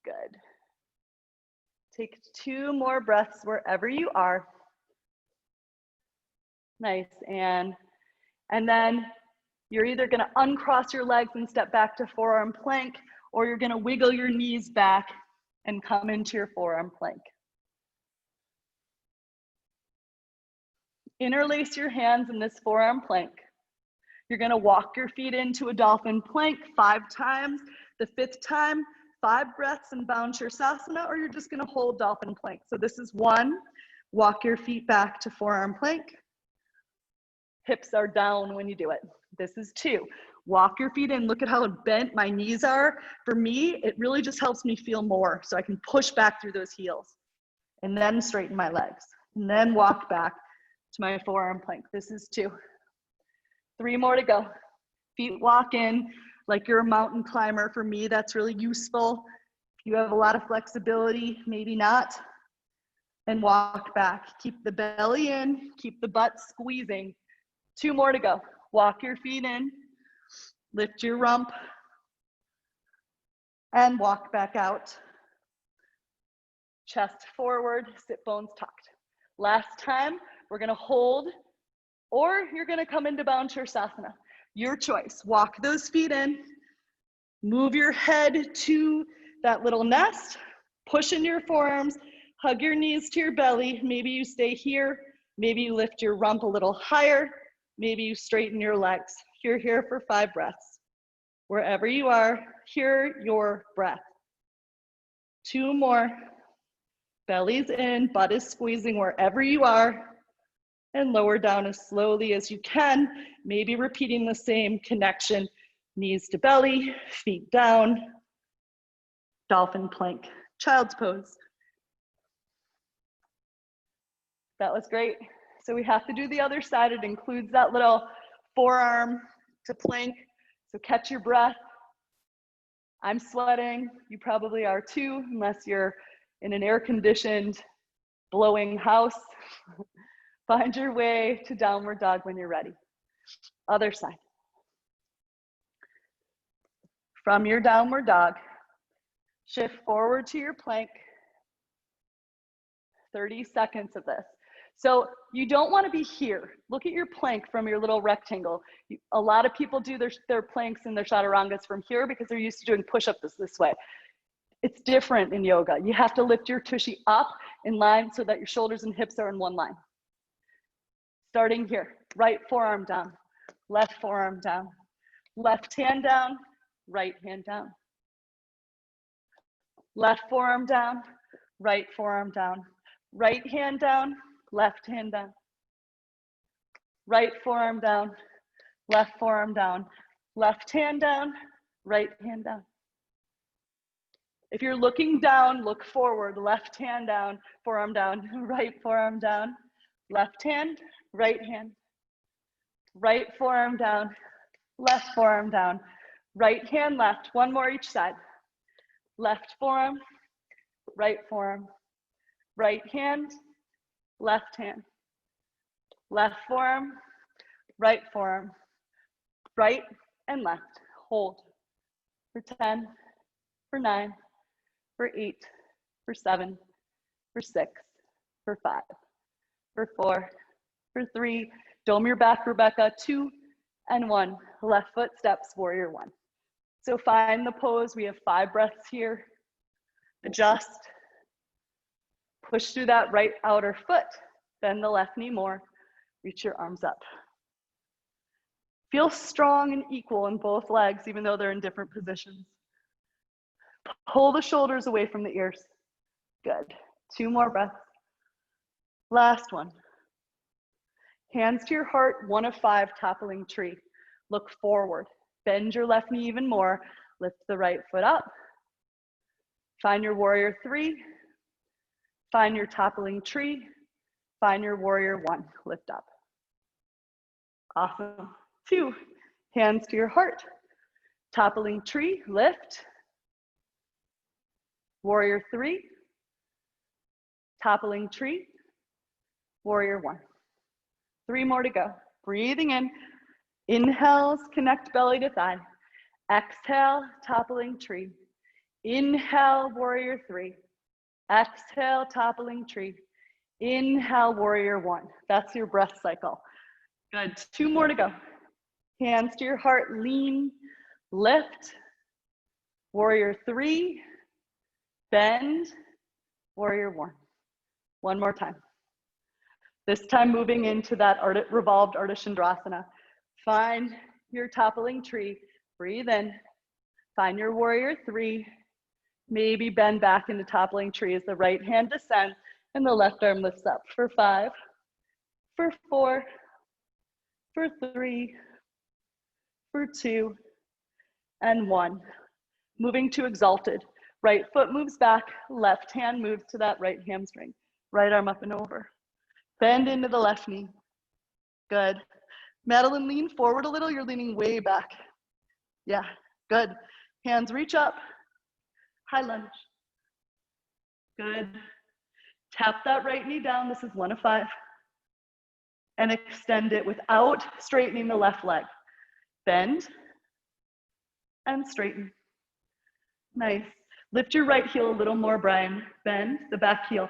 Speaker 1: Good. Take 2 more breaths wherever you are. Nice, and then you're either gonna uncross your legs and step back to forearm plank, or you're gonna wiggle your knees back and come into your forearm plank. Interlace your hands in this forearm plank. You're gonna walk your feet into a dolphin plank 5 times. The 5th time, 5 breaths and bounce your sasana, or you're just gonna hold dolphin plank. So this is 1, walk your feet back to forearm plank. Hips are down when you do it. This is 2, walk your feet in. Look at how bent my knees are. For me, it really just helps me feel more so I can push back through those heels. And then straighten my legs. And then walk back to my forearm plank. This is 2. 3 more to go. Feet walk in like you're a mountain climber. For me, that's really useful. If you have a lot of flexibility, maybe not. And walk back. Keep the belly in, keep the butt squeezing. 2 more to go. Walk your feet in, lift your rump, and walk back out. Chest forward, sit bones tucked. Last time, we're gonna hold, or you're gonna come into Bhansharsasana. Your choice. Walk those feet in, move your head to that little nest, push in your forearms, hug your knees to your belly. Maybe you stay here, maybe you lift your rump a little higher, maybe you straighten your legs. You're here for 5 breaths. Wherever you are, hear your breath. 2 more. Belly's in, butt is squeezing wherever you are, and lower down as slowly as you can, maybe repeating the same connection, knees to belly, feet down, dolphin plank, child's pose. That was great. So we have to do the other side. It includes that little forearm to plank, so catch your breath. I'm sweating, you probably are too, unless you're in an air-conditioned, blowing house. Find your way to downward dog when you're ready. Other side. From your downward dog, shift forward to your plank. 30 seconds of this. So you don't want to be here. Look at your plank from your little rectangle. A lot of people do their planks and their chaturangas from here because they're used to doing push-ups this way. It's different in yoga. You have to lift your tushy up in line so that your shoulders and hips are in one line. Starting here, right forearm down, left forearm down, left hand down, right hand down. Left forearm down, right forearm down, right hand down, left hand down. Right forearm down, left forearm down, left hand down, right hand down. If you're looking down, look forward, left hand down, forearm down, right forearm down, left hand, right hand, right forearm down, left forearm down, right hand left, 1 more each side. Left forearm, right forearm, right hand, left hand, left forearm, right forearm, right and left. Hold for 10, for 9, for 8, for 7, for 6, for 5, for 4, for 3, dome your back, Rebecca, 2 and 1, left foot steps, warrior 1. So find the pose, we have 5 breaths here, adjust, push through that right outer foot, bend the left knee more, reach your arms up. Feel strong and equal in both legs, even though they're in different positions. Pull the shoulders away from the ears. Good. 2 more breaths. Last one. Hands to your heart, 1 of 5, toppling tree. Look forward. Bend your left knee even more. Lift the right foot up. Find your warrior 3. Find your toppling tree. Find your warrior 1. Lift up. Awesome. 2. Hands to your heart. Toppling tree. Lift. Warrior 3. Toppling tree. Warrior 1. 3 more to go. Breathing in. Inhales, connect belly to thigh. Exhale, toppling tree. Inhale, warrior 3. Exhale, toppling tree. Inhale, warrior one. That's your breath cycle. Good, 2 more to go. Hands to your heart, lean, lift. Warrior 3, bend, warrior 1. One more time. This time moving into that revolved Ardha Chandrasana. Find your toppling tree, breathe in, find your warrior 3, maybe bend back into toppling tree as the right hand descends and the left arm lifts up for 5, for 4, for 3, for 2, and 1. Moving to exalted. Right foot moves back, left hand moves to that right hamstring. Right arm up and over. Bend into the left knee. Good. Madeline, lean forward a little. You're leaning way back. Yeah, good. Hands reach up. High lunge. Good. Tap that right knee down. This is 1 of 5. And extend it without straightening the left leg. Bend and straighten. Nice. Lift your right heel a little more, Brian. Bend the back heel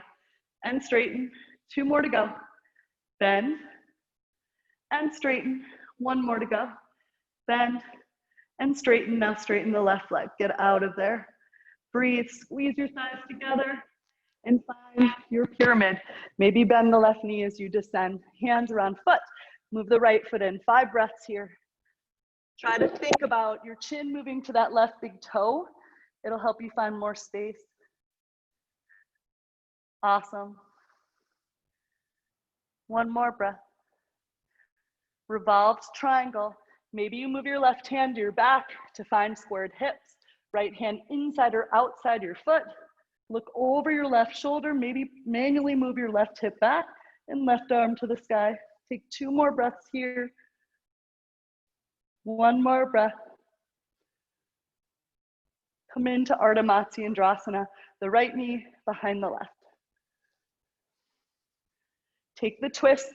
Speaker 1: and straighten. 2 more to go. Bend and straighten. 1 more to go. Bend and straighten. Now straighten the left leg. Get out of there. Breathe. Squeeze your thighs together and find your pyramid. Maybe bend the left knee as you descend. Hands around foot. Move the right foot in. 5 breaths here. Try to think about your chin moving to that left big toe. It'll help you find more space. Awesome. 1 more breath. Revolved triangle. Maybe you move your left hand to your back to find squared hips. Right hand inside or outside your foot. Look over your left shoulder. Maybe manually move your left hip back and left arm to the sky. Take 2 more breaths here. 1 more breath. Come into Ardha Matsyendrasana, the right knee behind the left. Take the twist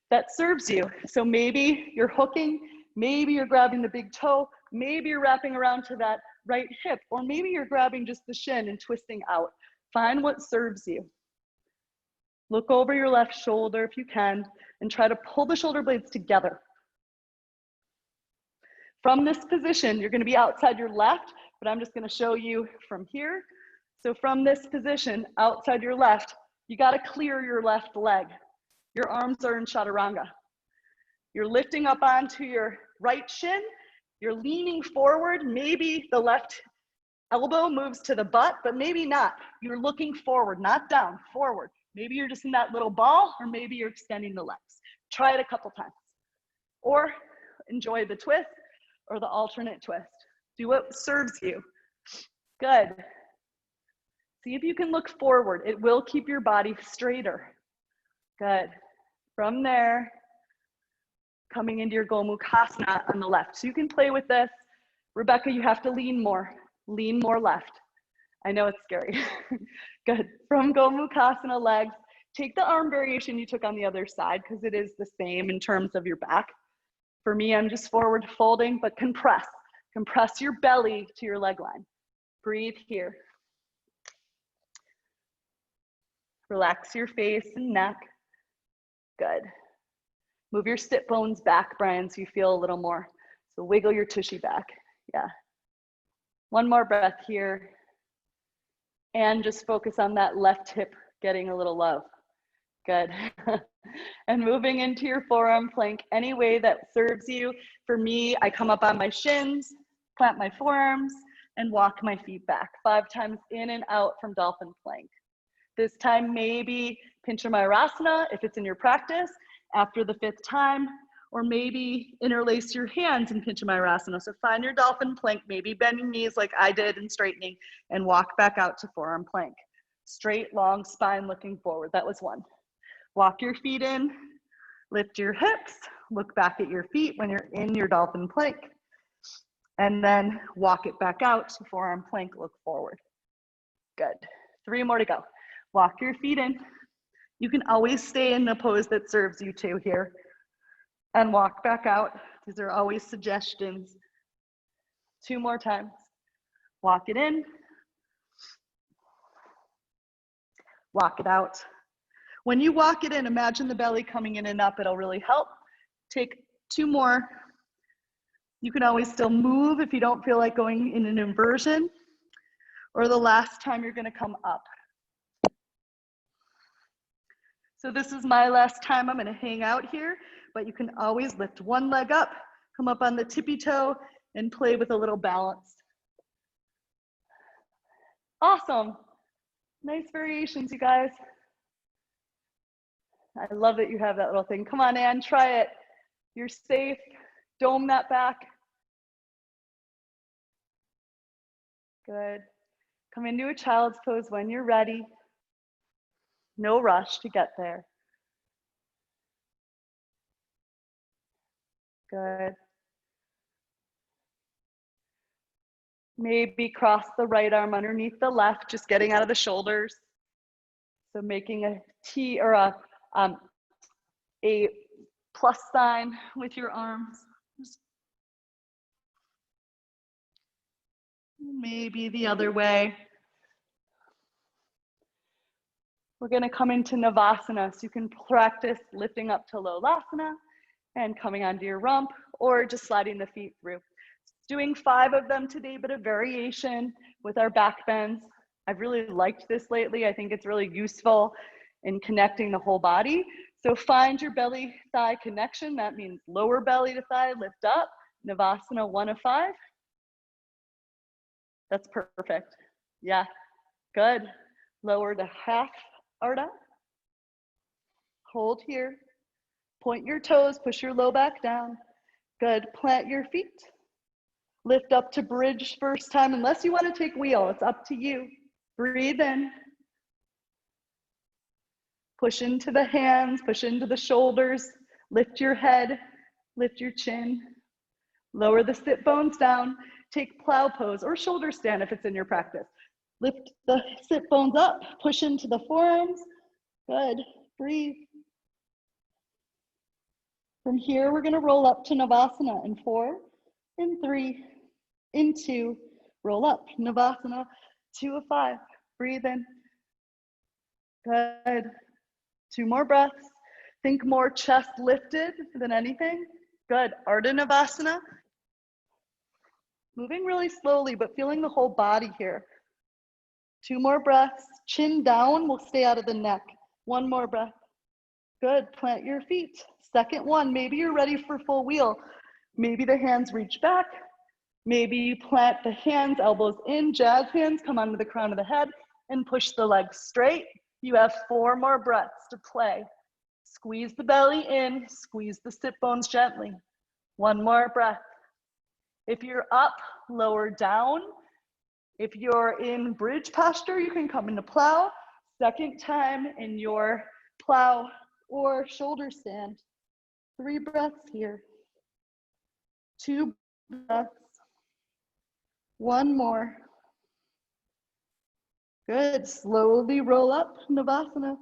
Speaker 1: that serves you. So maybe you're hooking, maybe you're grabbing the big toe, maybe you're wrapping around to that right hip, or maybe you're grabbing just the shin and twisting out. Find what serves you. Look over your left shoulder if you can, and try to pull the shoulder blades together. From this position, you're going to be outside your left, but I'm just going to show you from here. So from this position, outside your left, you got to clear your left leg. Your arms are in chaturanga. You're lifting up onto your right shin. You're leaning forward. Maybe the left elbow moves to the butt, but maybe not. You're looking forward, not down, forward. Maybe you're just in that little ball, or maybe you're extending the legs. Try it a couple times. Or enjoy the twist or the alternate twist. Do what serves you. Good. See if you can look forward. It will keep your body straighter. Good. From there, coming into your Gomukhasana on the left. So you can play with this. Rebecca, you have to lean more. Lean more left. I know it's scary. Good. From Gomukhasana legs, take the arm variation you took on the other side because it is the same in terms of your back. For me, I'm just forward folding, but compress. Compress your belly to your leg line. Breathe here. Relax your face and neck. Good. Move your sit bones back, Brian, so you feel a little more. So wiggle your tushy back. Yeah. 1 more breath here. And just focus on that left hip getting a little love. Good. And moving into your forearm plank any way that serves you. For me, I come up on my shins, plant my forearms, and walk my feet back 5 times in and out from dolphin plank. This time, maybe Pinchamayurasana if it's in your practice after the 5th time, or maybe interlace your hands in Pinchamayurasana. So find your dolphin plank, maybe bending knees like I did and straightening, and walk back out to forearm plank. Straight, long spine looking forward. That was 1. Walk your feet in, lift your hips, look back at your feet when you're in your dolphin plank, and then walk it back out to forearm plank, look forward. Good. 3 more to go. Walk your feet in. You can always stay in the pose that serves you too here. And walk back out. These are always suggestions. 2 more times. Walk it in. walk it out. When you walk it in, imagine the belly coming in and up. It'll really help. Take 2 more. You can always still move if you don't feel like going in an inversion, or the last time you're gonna come up. So this is my last time. I'm gonna hang out here, but you can always lift one leg up, come up on the tippy toe, and play with a little balance. Awesome. Nice variations, you guys. I love that you have that little thing. Come on, Ann, try it. You're safe. Dome that back. Good. Come into a child's pose when you're ready. No rush to get there. Good. Maybe cross the right arm underneath the left, just getting out of the shoulders. So making a T or a plus sign with your arms. Maybe the other way. We're gonna come into Navasana, so you can practice lifting up to Lolasana and coming onto your rump, or just sliding the feet through. Doing 5 of them today, but a variation with our back bends. I've really liked this lately. I think it's really useful in connecting the whole body. So find your belly thigh connection. That means lower belly to thigh, lift up. Navasana 1 of 5. That's perfect. Yeah, good. Lower to half Ardha. Hold here. Point your toes, push your low back down. Good, plant your feet. Lift up to bridge first time, unless you want to take wheel, it's up to you. Breathe in. Push into the hands, push into the shoulders. Lift your head, lift your chin. Lower the sit bones down. Take plow pose or shoulder stand if it's in your practice. Lift the sit bones up, push into the forearms. Good, breathe. From here, we're gonna roll up to Navasana in 4, in 3, in 2, roll up, Navasana, 2 of 5, breathe in. Good, 2 more breaths. Think more chest lifted than anything. Good, Ardha Navasana. Moving really slowly, but feeling the whole body here. 2 more breaths, chin down, we'll stay out of the neck. 1 more breath. Good, plant your feet. Second one, maybe you're ready for full wheel. Maybe the hands reach back. Maybe you plant the hands, elbows in, jazz hands, come onto the crown of the head and push the legs straight. You have 4 more breaths to play. Squeeze the belly in, squeeze the sit bones gently. 1 more breath. If you're up, lower down. If you're in bridge posture, you can come into plow. Second time in your plow or shoulder stand. 3 breaths here. 2 breaths. 1 more. Good, slowly roll up, Navasana.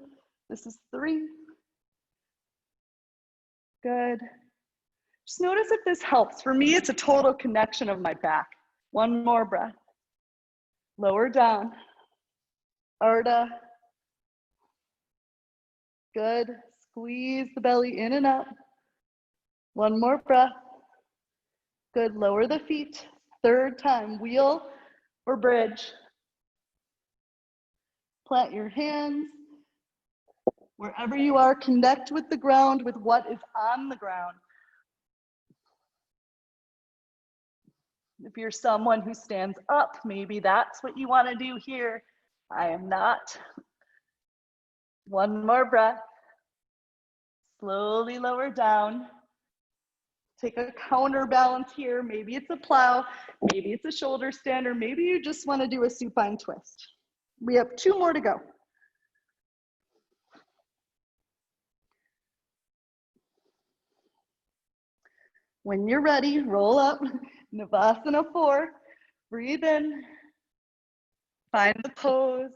Speaker 1: This is 3. Good. Just notice if this helps. For me, it's a total connection of my back. 1 more breath. Lower down. Ardha. Good. Squeeze the belly in and up. 1 more breath. Good. Lower the feet. 3rd time. Wheel or bridge. Plant your hands. Wherever you are, connect with the ground, with what is on the ground. If you're someone who stands up, maybe that's what you want to do here. I am not. 1 more breath. Slowly lower down. Take a counterbalance here. Maybe it's a plow, maybe it's a shoulder stand, or maybe you just want to do a supine twist. We have 2 more to go. When you're ready, roll up, Navasana 4, breathe in, find the pose,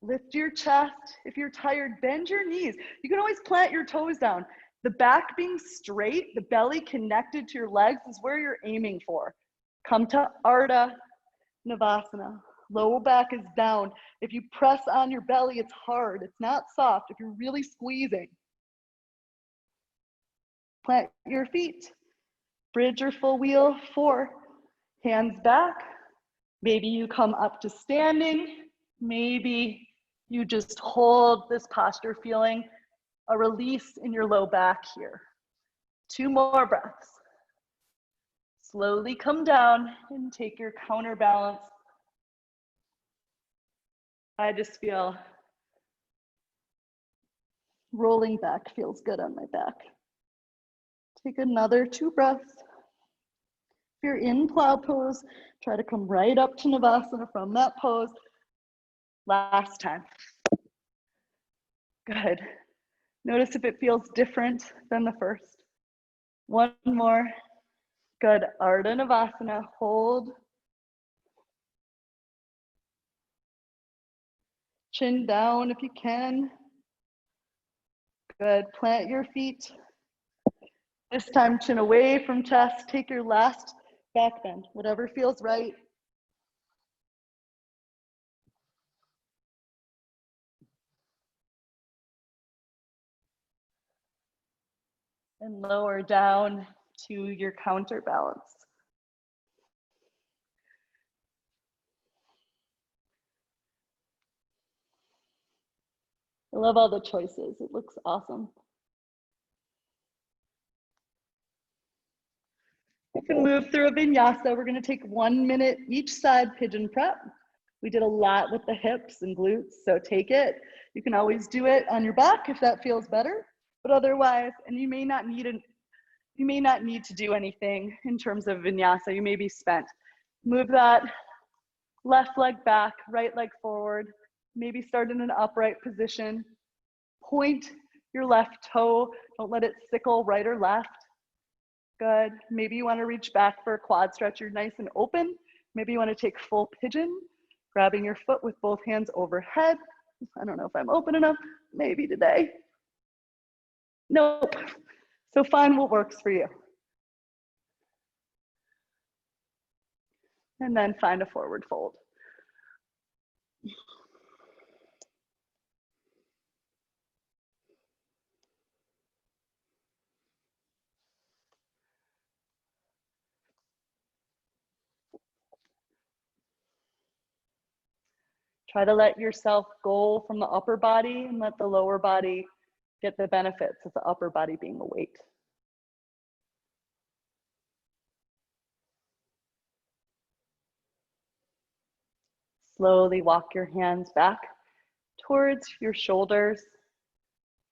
Speaker 1: lift your chest. If you're tired, bend your knees. You can always plant your toes down. The back being straight, the belly connected to your legs is where you're aiming for. Come to Ardha Navasana. Low back is down. If you press on your belly, it's hard. It's not soft if you're really squeezing. Plant your feet. Bridge or full wheel, 4. Hands back. Maybe you come up to standing. Maybe you just hold this posture, feeling a release in your low back here. 2 more breaths. Slowly come down and take your counterbalance. I just feel rolling back feels good on my back. Take another 2 breaths. If you're in plow pose, try to come right up to Navasana from that pose. Last time. Good. Notice if it feels different than the first. 1 more. Good. Ardha Navasana. Hold. Chin down if you can. Good. Plant your feet. This time, chin away from chest. Take your last back bend, whatever feels right. And lower down to your counterbalance. I love all the choices. It looks awesome. You can move through a vinyasa. We're going to take 1 minute each side pigeon prep. We did a lot with the hips and glutes, so take it. You can always do it on your back if that feels better, but otherwise, and you may not need to do anything in terms of vinyasa. You may be spent. Move that left leg back, right leg forward. Maybe start in an upright position. Point your left toe. Don't let it sickle right or left. Good. Maybe you want to reach back for a quad stretch. You're nice and open. Maybe you want to take full pigeon, grabbing your foot with both hands overhead. I don't know if I'm open enough. Maybe today. Nope. So find what works for you. And then find a forward fold. Try to let yourself go from the upper body and let the lower body get the benefits of the upper body being a weight. Slowly walk your hands back towards your shoulders.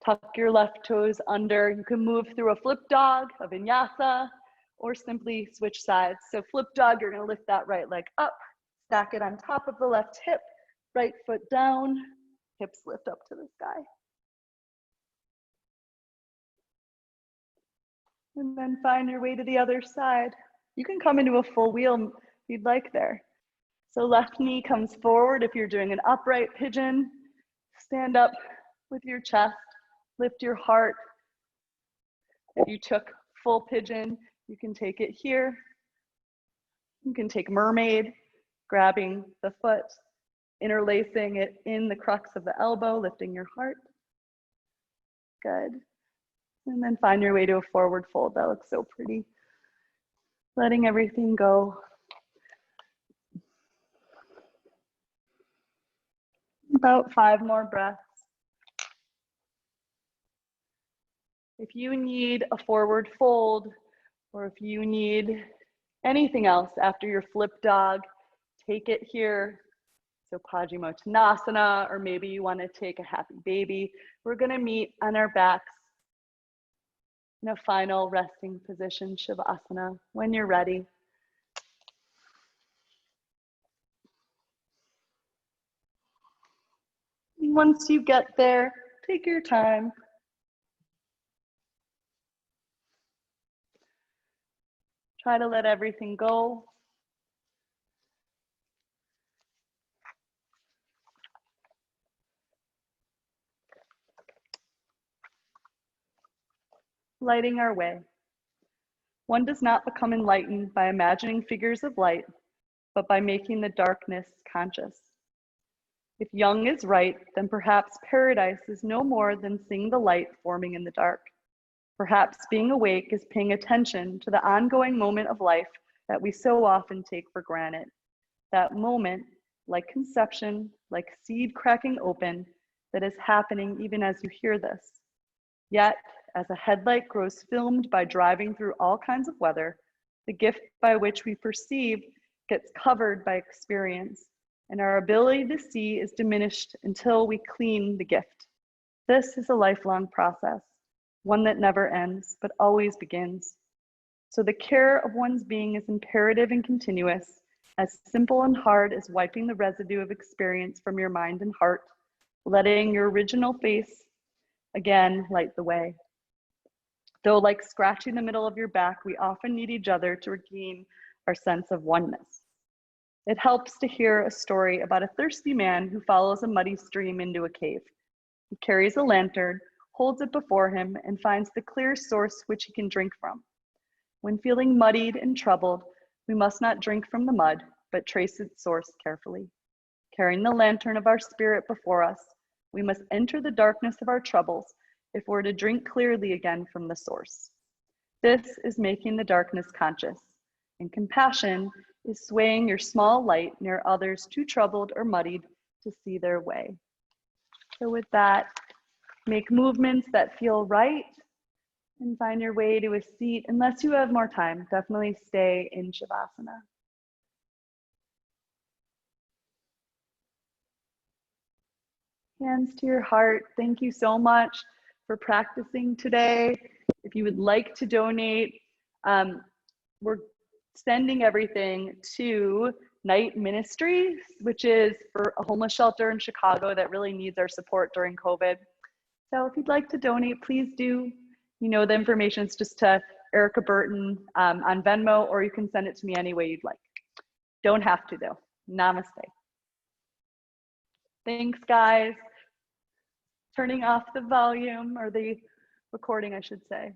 Speaker 1: Tuck your left toes under. You can move through a flip dog, a vinyasa, or simply switch sides. So flip dog, you're going to lift that right leg up, stack it on top of the left hip, right foot down, hips lift up to the sky. And then find your way to the other side. You can come into a full wheel if you'd like there. So left knee comes forward if you're doing an upright pigeon. Stand up with your chest, lift your heart. If you took full pigeon, you can take it here. You can take mermaid, grabbing the foot, interlacing it in the crux of the elbow, lifting your heart. Good. And then find your way to a forward fold. That looks so pretty. Letting everything go. About 5 more breaths. If you need a forward fold, or if you need anything else after your flip dog, take it here. So Paschimottanasana, or maybe you want to take a happy baby. We're going to meet on our backs in a final resting position, Shavasana, when you're ready. Once you get there, take your time. Try to let everything go. Lighting our way. One does not become enlightened by imagining figures of light, but by making the darkness conscious. If young is right, then perhaps paradise is no more than seeing the light forming in the dark. Perhaps being awake is paying attention to the ongoing moment of life that we so often take for granted. That moment, like conception, like seed cracking open, that is happening even as you hear this. Yet, as a headlight grows filmed by driving through all kinds of weather, the gift by which we perceive gets covered by experience, and our ability to see is diminished until we clean the gift. This is a lifelong process, one that never ends, but always begins. So the care of one's being is imperative and continuous, as simple and hard as wiping the residue of experience from your mind and heart, letting your original face again light the way. Though like scratching the middle of your back, we often need each other to regain our sense of oneness. It helps to hear a story about a thirsty man who follows a muddy stream into a cave. He carries a lantern, holds it before him, and finds the clear source which he can drink from. When feeling muddied and troubled, we must not drink from the mud, but trace its source carefully. Carrying the lantern of our spirit before us, we must enter the darkness of our troubles if we're to drink clearly again from the source. This is making the darkness conscious, and compassion is swaying your small light near others too troubled or muddied to see their way. So with that, make movements that feel right and find your way to a seat. Unless you have more time, definitely stay in Shavasana. Hands to your heart. Thank you so much for practicing today. If you would like to donate, we're sending everything to Night Ministry, which is for a homeless shelter in Chicago that really needs our support during COVID. So if you'd like to donate, please do. You know, the information is just to Erica Burton on Venmo, or you can send it to me any way you'd like. Don't have to though. Namaste. Thanks, guys. Turning off the volume, or the recording, I should say.